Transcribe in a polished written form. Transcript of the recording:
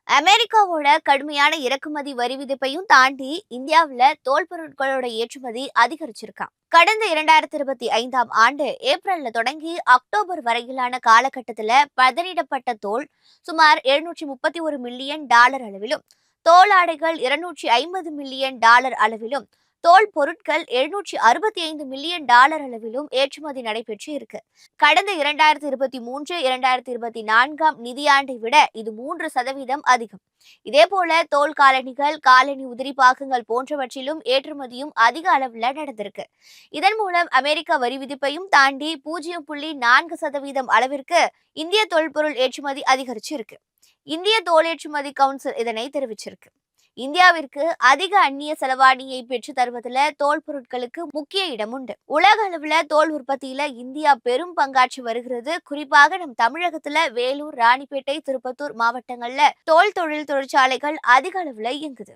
அமெரிக்காவோட கடுமையான இறக்குமதி வரி விதிப்பையும் தாண்டி இந்தியாவுல தோல் பொருட்களோட ஏற்றுமதி அதிகரிச்சிருக்காம். கடந்த 2025ஆம் ஆண்டு ஏப்ரல்ல தொடங்கி அக்டோபர் வரையிலான காலகட்டத்துல பதனிடப்பட்ட தோல் சுமார் 731 மில்லியன் டாலர் அளவிலும், தோல் ஆடைகள் 250 மில்லியன் டாலர் அளவிலும், தோல் பொருட்கள் 765 மில்லியன் டாலர் அளவிலும் ஏற்றுமதி நடைபெற்று இருக்கு. கடந்த 2023-2024ஆம் நிதியாண்டை விட இது 3% அதிகம். இதேபோல தோல் காலணிகள், காலணி உதிரி பாகங்கள் போன்றவற்றிலும் ஏற்றுமதியும் அதிக அளவுல நடந்திருக்கு. இதன் மூலம் அமெரிக்க வரி விதிப்பையும் தாண்டி 0.4% அளவிற்கு இந்திய தொல்பொருள் ஏற்றுமதி அதிகரிச்சு இருக்கு. இந்திய தோல் ஏற்றுமதி கவுன்சில் இதனை தெரிவிச்சிருக்கு. இந்தியாவிற்கு அதிக அந்நிய செலவாணியை பெற்று தருவதில் தோல் பொருட்களுக்கு முக்கிய இடம் உண்டு. உலக அளவுல தோல் உற்பத்தியில இந்தியா பெரும் பங்காற்றி வருகிறது. குறிப்பாக நம் தமிழகத்துல வேலூர், ராணிப்பேட்டை, திருப்பத்தூர் மாவட்டங்கள்ல தோல் தொழில் தொழிற்சாலைகள் அதிக அளவுல இயங்குது.